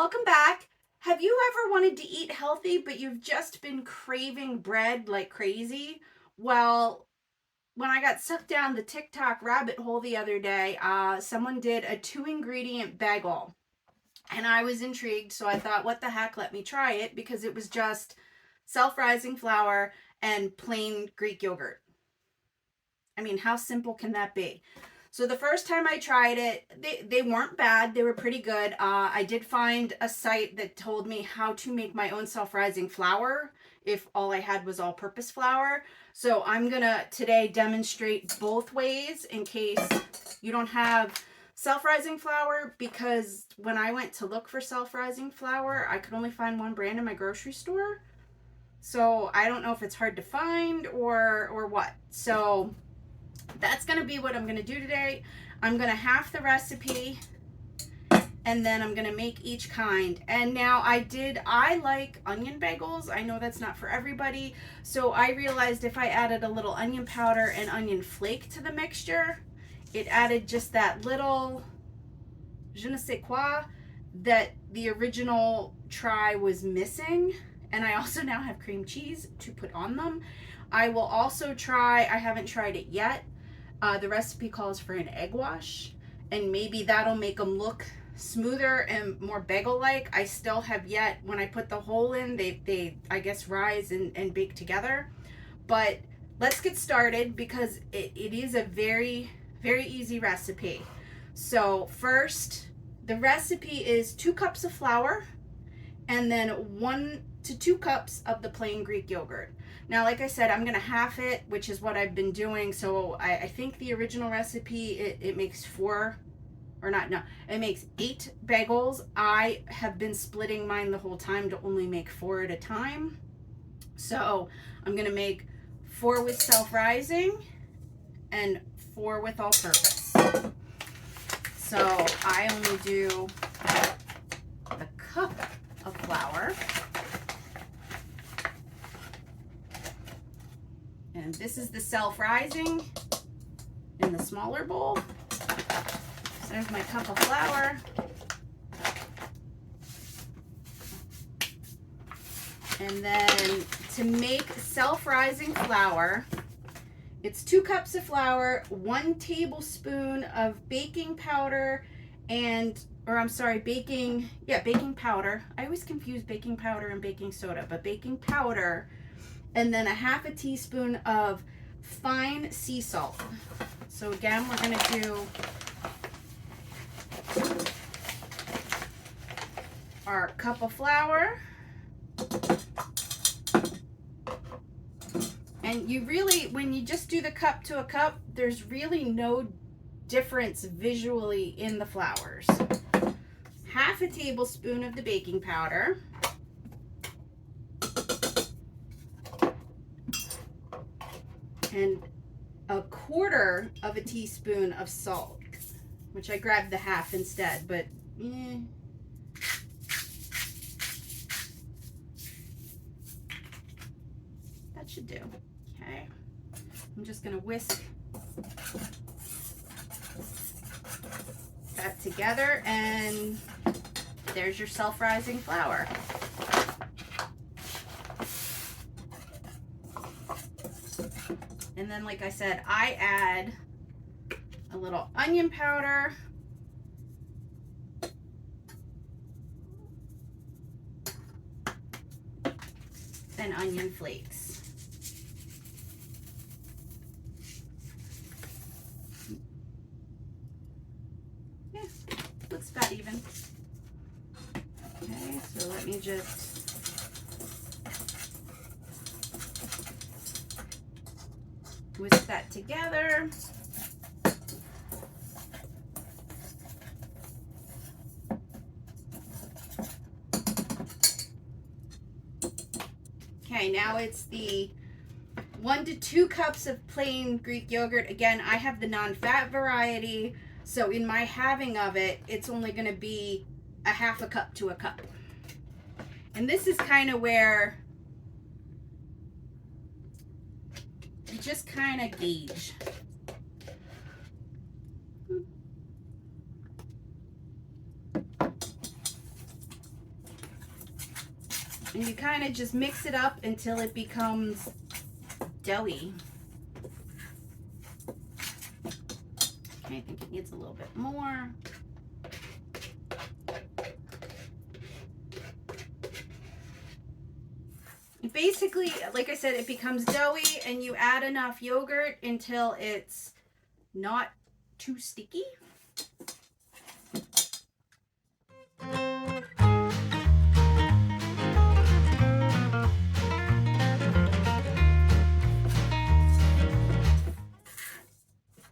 Welcome back. Have you ever wanted to eat healthy, but you've just been craving bread like crazy? Well, when I got sucked down the TikTok rabbit hole the other day, someone did a 2 ingredient bagel. And I was intrigued, so I thought, what the heck, let me try it because it was just self rising flour and plain Greek yogurt. I mean, how simple can that be? So the first time I tried it, they weren't bad. They were pretty good. I did find a site that told me how to make my own self-rising flour if all I had was all-purpose flour. So I'm going to today demonstrate both ways in case you don't have self-rising flour, because when I went to look for self-rising flour, I could only find one brand in my grocery store. So I don't know if it's hard to find or what. So that's going to be what I'm going to do today. I'm going to half the recipe and then I'm going to make each kind. And now I like onion bagels. I know that's not for everybody. So I realized if I added a little onion powder and onion flake to the mixture, it added just that little je ne sais quoi that the original try was missing. And I also now have cream cheese to put on them. I will also try, I haven't tried it yet, the recipe calls for an egg wash, and maybe that'll make them look smoother and more bagel-like. I still have yet, when I put the hole in, they I guess rise and bake together. But let's get started because it is a very, very easy recipe. So first, the recipe is 2 cups of flour and then 1 to 2 cups of the plain Greek yogurt. Now, like I said, I'm going to half it, which is what I've been doing. So I think the original recipe, it makes 4, or not, no, it makes 8 bagels. I have been splitting mine the whole time to only make 4 at a time. So I'm going to make 4 with self-rising and 4 with all-purpose. So I only do a cup of flour. And this is the self-rising in the smaller bowl. So there's my cup of flour. And then to make self-rising flour, it's 2 cups of flour, 1 tablespoon of baking powder, baking powder. I always confuse baking powder and baking soda, but baking powder, and then a half a teaspoon of fine sea salt. So again, we're going to do our cup of flour. And you really, when you just do the cup to a cup, there's really no difference visually in the flours. Half a tablespoon of the baking powder. And 1/4 of a teaspoon of salt, which I grabbed the half instead, but that should do. Okay, I'm just going to whisk that together, and there's your self-rising flour. And then, like I said, I add a little onion powder, and onion flakes. Yeah, looks about even. Okay, so let me just whisk that together. Okay, now it's the 1 to 2 cups of plain Greek yogurt. Again, I have the non-fat variety, so in my halving of it, it's only going to be a half a cup to a cup. And this is kind of where you just kind of gauge. And you kind of just mix it up until it becomes doughy. Okay, I think it needs a little bit more. Basically, like I said, it becomes doughy, and you add enough yogurt until it's not too sticky.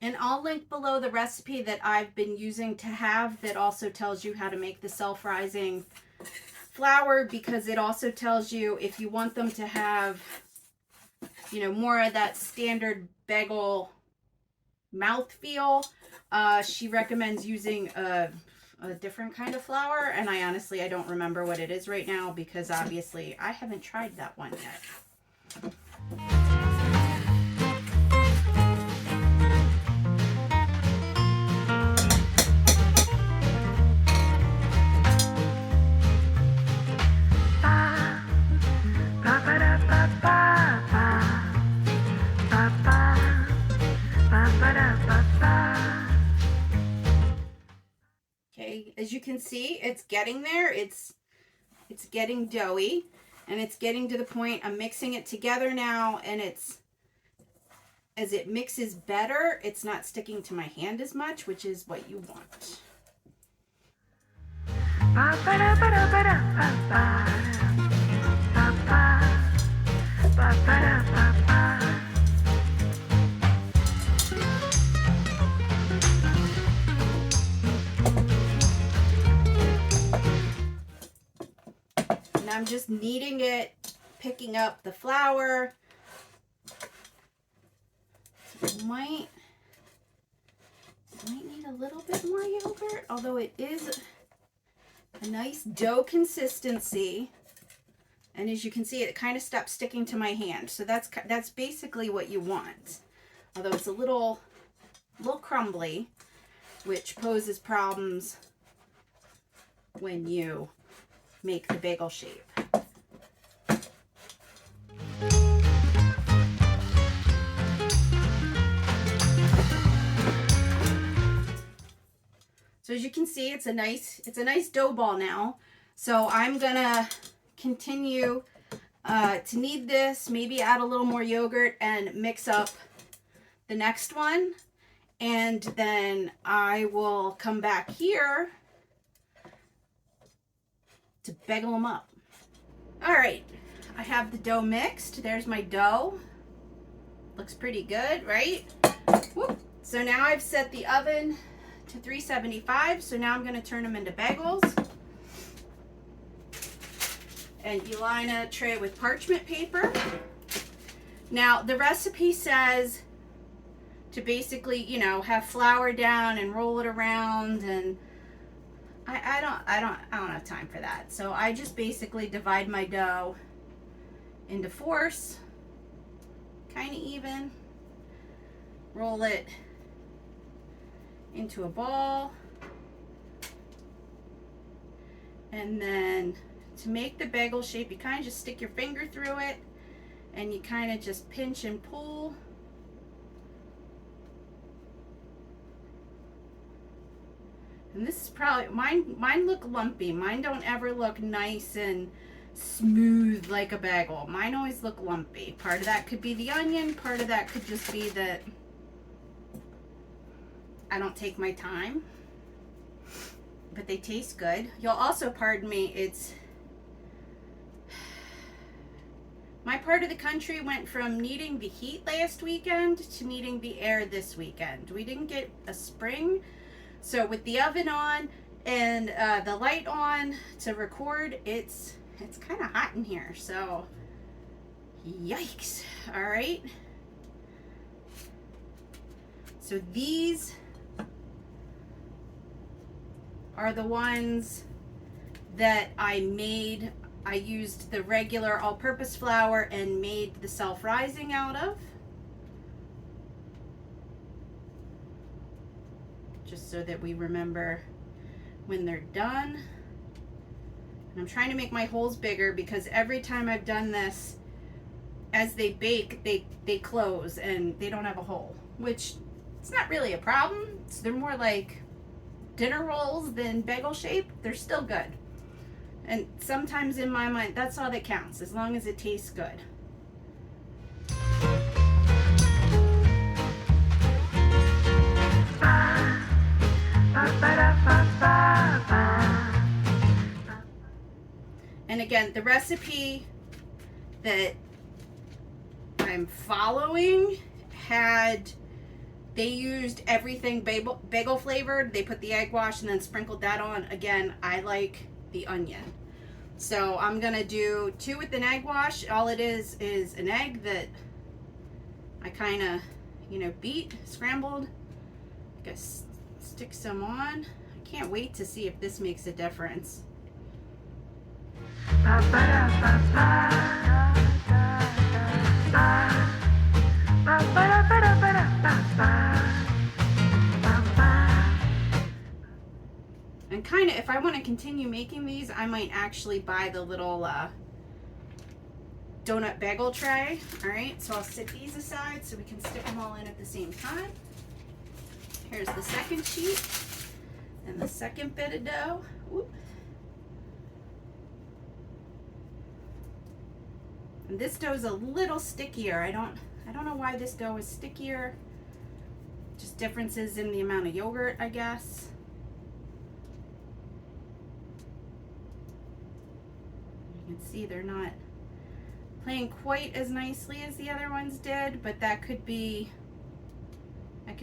And I'll link below the recipe that I've been using to have that also tells you how to make the self-rising flour, because it also tells you if you want them to have, you know, more of that standard bagel mouthfeel. She recommends using a different kind of flour, and I honestly don't remember what it is right now because obviously I haven't tried that one yet. Okay, as you can see, it's getting there. It's getting doughy, and it's getting to the point I'm mixing it together now, and as it mixes better, it's not sticking to my hand as much, which is what you want. And I'm just kneading it, picking up the flour. It might need a little bit more yogurt, although it is a nice dough consistency. And as you can see, it kind of stops sticking to my hand. So that's basically what you want. Although it's a little crumbly, which poses problems when you make the bagel shape. So as you can see, it's a nice dough ball now. So I'm gonna continue to knead this, maybe add a little more yogurt and mix up the next one. And then I will come back here to bagel them up. All right, I have the dough mixed. There's my dough. Looks pretty good, right? Whoop. So now I've set the oven to 375. So now I'm going to turn them into bagels. And you line a tray with parchment paper. Now the recipe says to basically, you know, have flour down and roll it around, and I don't have time for that. So I just basically divide my dough into fourths, kind of even, roll it into a ball, and then to make the bagel shape, you kind of just stick your finger through it and you kind of just pinch and pull. And this is probably, mine look lumpy. Mine don't ever look nice and smooth like a bagel. Mine always look lumpy. Part of that could be the onion, part of that could just be that I don't take my time. But they taste good. You'll also pardon me, it's my part of the country went from needing the heat last weekend to needing the air this weekend. We didn't get a spring. So with the oven on and the light on to record, it's kind of hot in here. So yikes. All right. So these are the ones that I made. I used the regular all-purpose flour and made the self-rising out of. Just so that we remember when they're done. And I'm trying to make my holes bigger because every time I've done this, as they bake, they close and they don't have a hole, which it's not really a problem. They're more like dinner rolls than bagel shape. They're still good. And sometimes in my mind, that's all that counts, as long as it tastes good. And again, the recipe that I'm following they used everything bagel flavored. They put the egg wash and then sprinkled that on. Again, I like the onion. So I'm going to do 2 with an egg wash. All it is an egg that I kind of, beat, scrambled. I guess stick some on. I can't wait to see if this makes a difference. And kind of, if I want to continue making these, I might actually buy the little donut bagel tray. All right, so I'll set these aside so we can stick them all in at the same time. Here's the second sheet and the second bit of dough. Whoop. And this dough is a little stickier. I don't know why this dough is stickier. Just differences in the amount of yogurt, I guess. You can see they're not playing quite as nicely as the other ones did, but that could be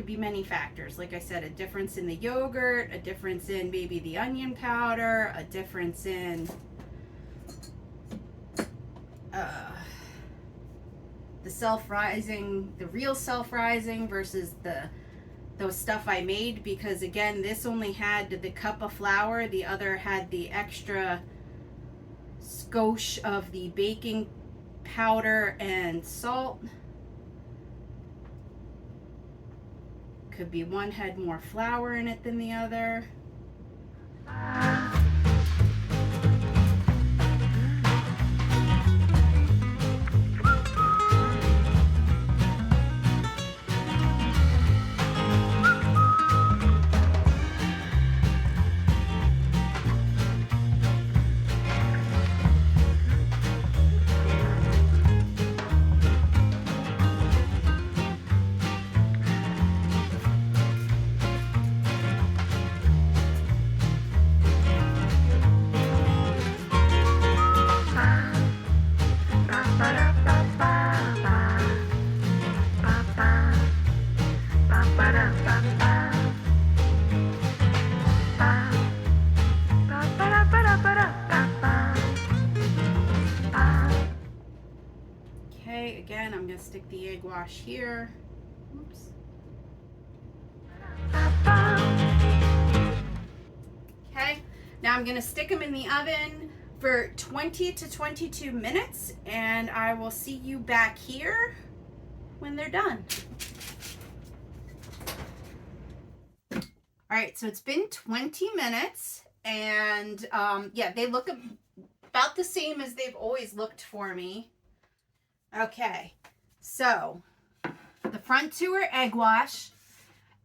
many factors. Like I said, a difference in the yogurt, a difference in maybe the onion powder, a difference in the real self-rising versus those stuff I made, because again, this only had the cup of flour, the other had the extra skosh of the baking powder and salt. Could be one had more flour in it than the other. Okay, again, I'm going to stick the egg wash here. Oops. Okay, now I'm going to stick them in the oven for 20 to 22 minutes, and I will see you back here when they're done. All right, so it's been 20 minutes, and yeah, they look about the same as they've always looked for me. Okay, so the front 2 are egg wash,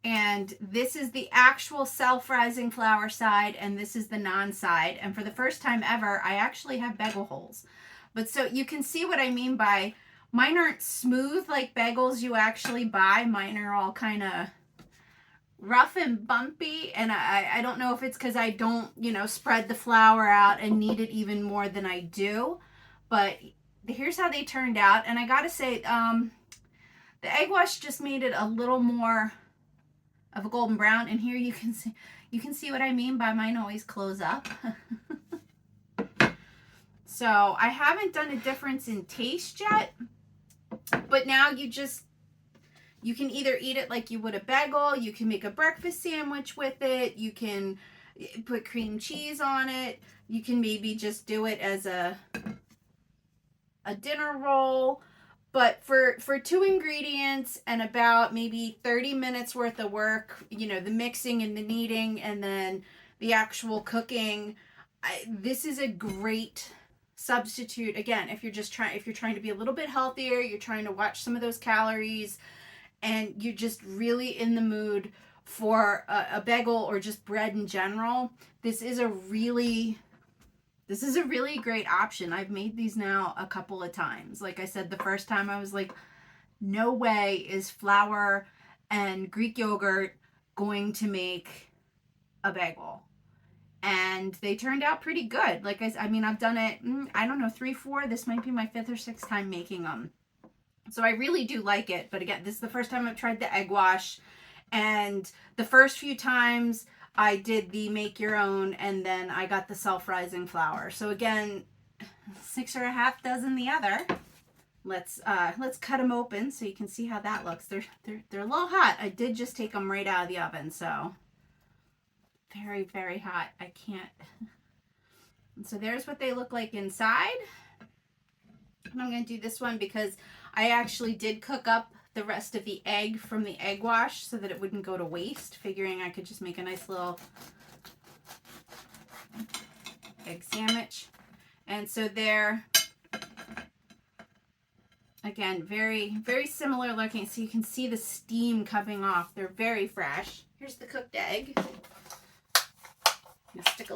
and this is the actual self-rising flour side, and this is the non-side. And for the first time ever, I actually have bagel holes. But so you can see what I mean by mine aren't smooth like bagels you actually buy. Mine are all kind of rough and bumpy, and I don't know if it's because I don't, spread the flour out and knead it even more than I do. But here's how they turned out, and I gotta say, the egg wash just made it a little more of a golden brown, and here you can see what I mean by mine always close up. So I haven't done a difference in taste yet, but now you can either eat it like you would a bagel, you can make a breakfast sandwich with it, you can put cream cheese on it, you can maybe just do it as a dinner roll. But for 2 ingredients and about maybe 30 minutes worth of work, the mixing and the kneading and then the actual cooking, this is a great substitute. Again, if you're trying to be a little bit healthier, you're trying to watch some of those calories, and you're just really in the mood for a bagel or just bread in general, this is a really great option. I've made these now a couple of times. Like I said, the first time I was like, no way is flour and Greek yogurt going to make a bagel. And they turned out pretty good. Like I mean, I've done it, I don't know, 3, 4. This might be my 5th or 6th time making them. So I really do like it. But again, this is the first time I've tried the egg wash. And the first few times I did the make your own, and then I got the self-rising flour. So again, 6 or a half dozen the other. Let's cut them open so you can see how that looks. They're a little hot. I did just take them right out of the oven, so very, very hot. I can't. And so there's what they look like inside. And I'm going to do this one because I actually did cook up the rest of the egg from the egg wash so that it wouldn't go to waste, figuring I could just make a nice little egg sandwich. And so they're, again, very, very similar looking. So you can see the steam coming off. They're very fresh. Here's the cooked egg. I'm going to stick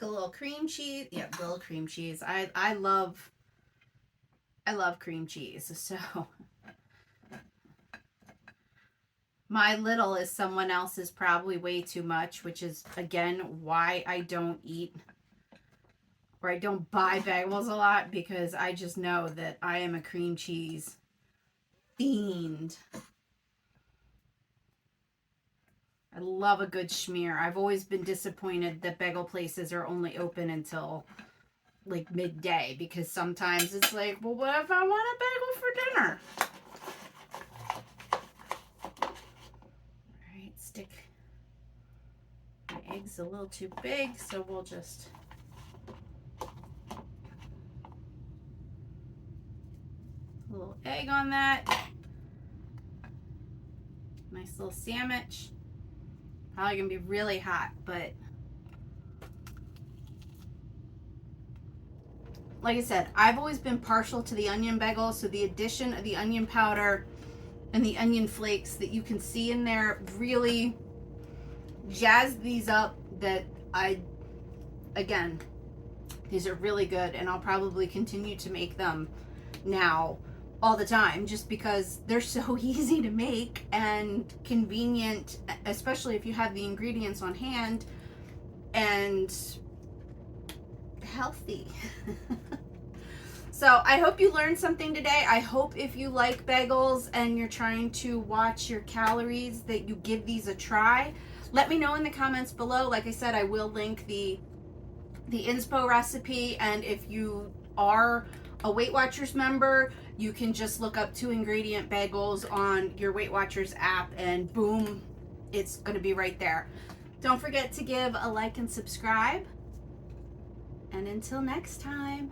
a little cream cheese. Yeah, little cream cheese. I love cream cheese. So my little is someone else's probably way too much, which is again why I don't eat or I don't buy bagels a lot, because I just know that I am a cream cheese fiend. I love a good schmear. I've always been disappointed that bagel places are only open until like midday, because sometimes it's like, well, what if I want a bagel for dinner? All right, stick my eggs a little too big, so we'll just a little egg on that. Nice little sandwich. Probably gonna be really hot, but like I said, I've always been partial to the onion bagel, so the addition of the onion powder and the onion flakes that you can see in there really jazzed these up. That again, these are really good, and I'll probably continue to make them now all the time, just because they're so easy to make and convenient, especially if you have the ingredients on hand, and healthy. So I hope you learned something today. I hope if you like bagels and you're trying to watch your calories that you give these a try. Let me know in the comments below. Like I said, I will link the inspo recipe, and if you are a Weight Watchers member, you can just look up 2 Ingredient Bagels on your Weight Watchers app, and boom, it's going to be right there. Don't forget to give a like and subscribe. And until next time.